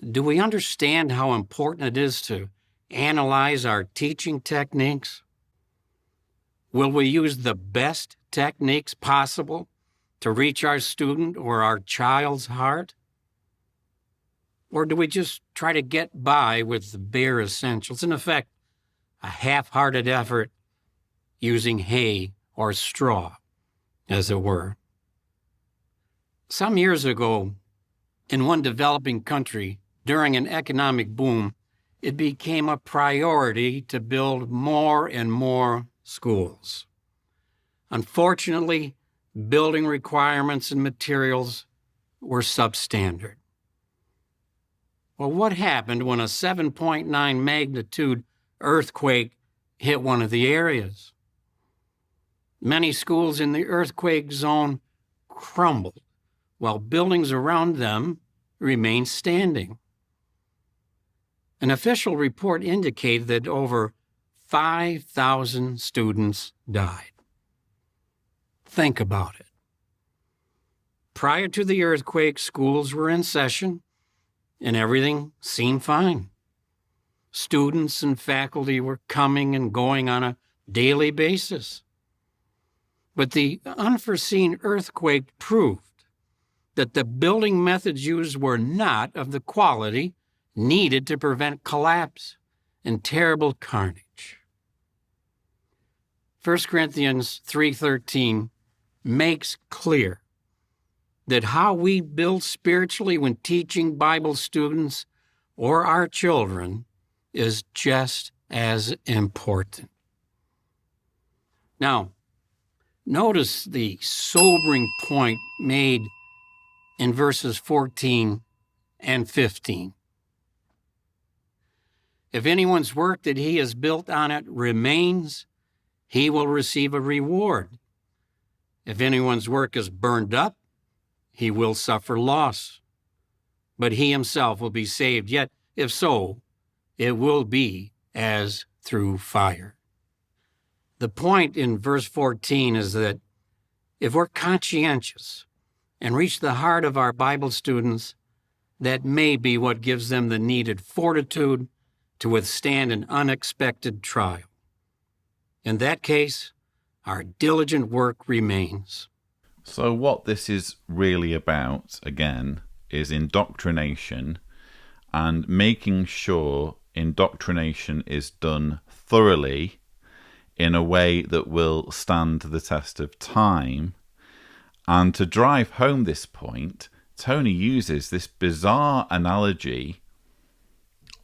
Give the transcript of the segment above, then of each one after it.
Do we understand how important it is to analyze our teaching techniques? Will we use the best techniques possible to reach our student or our child's heart? Or do we just try to get by with the bare essentials? In effect, a half-hearted effort using hay or straw, as it were. Some years ago, in one developing country, during an economic boom, it became a priority to build more and more schools. Unfortunately, building requirements and materials were substandard. Well, what happened when a 7.9 magnitude earthquake hit one of the areas? Many schools in the earthquake zone crumbled, while buildings around them remained standing. An official report indicated that over 5,000 students died. Think about it. Prior to the earthquake, schools were in session and everything seemed fine. Students and faculty were coming and going on a daily basis. But the unforeseen earthquake proved that the building methods used were not of the quality needed to prevent collapse and terrible carnage. 1 Corinthians 3:13 makes clear that how we build spiritually when teaching Bible students or our children is just as important. Now, notice the sobering point made in verses 14 and 15. If anyone's work that he has built on it remains, he will receive a reward. If anyone's work is burned up, he will suffer loss, but he himself will be saved. Yet, if so, it will be as through fire. The point in verse 14 is that if we're conscientious and reach the heart of our Bible students, that may be what gives them the needed fortitude to withstand an unexpected trial. In that case, our diligent work remains. So what this is really about, again, is indoctrination and making sure indoctrination is done thoroughly in a way that will stand the test of time. And to drive home this point, Tony uses this bizarre analogy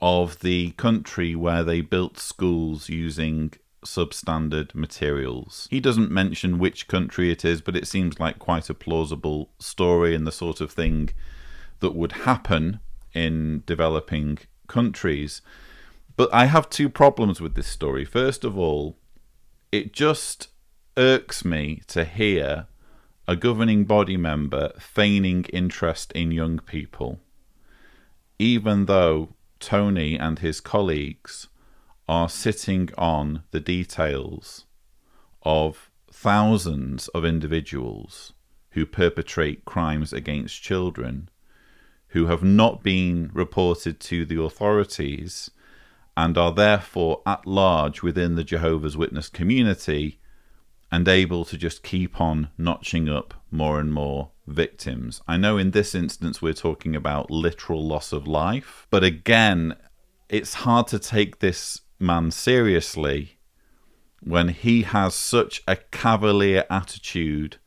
of the country where they built schools using substandard materials. He doesn't mention which country it is, but it seems like quite a plausible story and the sort of thing that would happen in developing countries. But I have two problems with this story. First of all, it just irks me to hear a governing body member feigning interest in young people, even though Tony and his colleagues are sitting on the details of thousands of individuals who perpetrate crimes against children, who have not been reported to the authorities and are therefore at large within the Jehovah's Witness community and able to just keep on notching up more and more victims. I know in this instance we're talking about literal loss of life, but again, it's hard to take this man seriously when he has such a cavalier attitude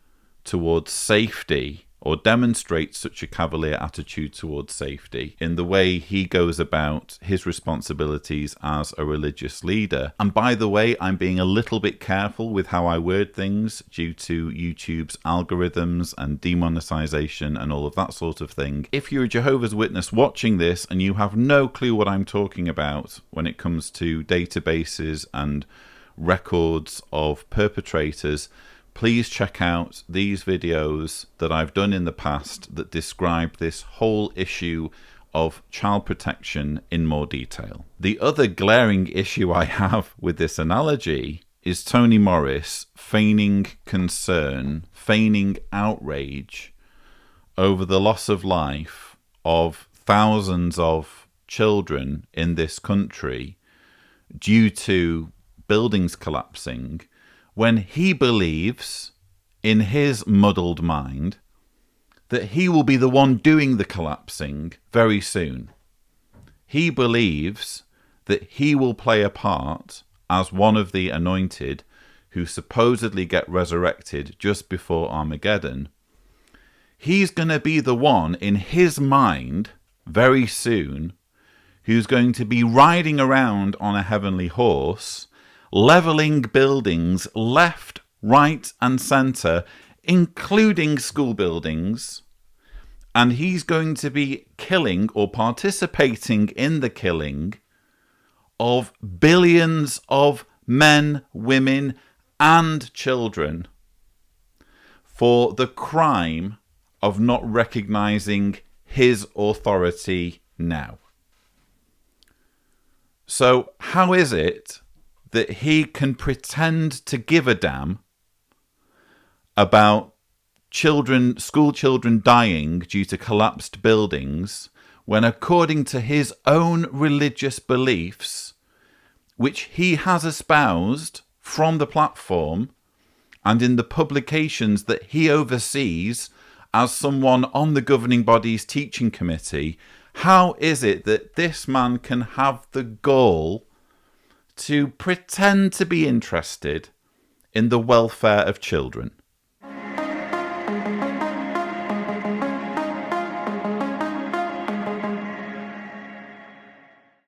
towards safety, or demonstrates such a cavalier attitude towards safety in the way he goes about his responsibilities as a religious leader. And by the way, I'm being a little bit careful with how I word things due to YouTube's algorithms and demonetization and all of that sort of thing. If you're a Jehovah's Witness watching this and you have no clue what I'm talking about when it comes to databases and records of perpetrators, please check out these videos that I've done in the past that describe this whole issue of child protection in more detail. The other glaring issue I have with this analogy is Tony Morris feigning concern, feigning outrage over the loss of life of thousands of children in this country due to buildings collapsing, when he believes, in his muddled mind, that he will be the one doing the collapsing very soon. He believes that he will play a part as one of the anointed who supposedly get resurrected just before Armageddon. He's going to be the one in his mind very soon who's going to be riding around on a heavenly horse, leveling buildings left, right, and centre, including school buildings, and he's going to be killing or participating in the killing of billions of men, women, and children for the crime of not recognizing his authority now. So how is it that he can pretend to give a damn about children, school children dying due to collapsed buildings, when according to his own religious beliefs, which he has espoused from the platform and in the publications that he oversees as someone on the governing body's teaching committee, how is it that this man can have the gall to pretend to be interested in the welfare of children?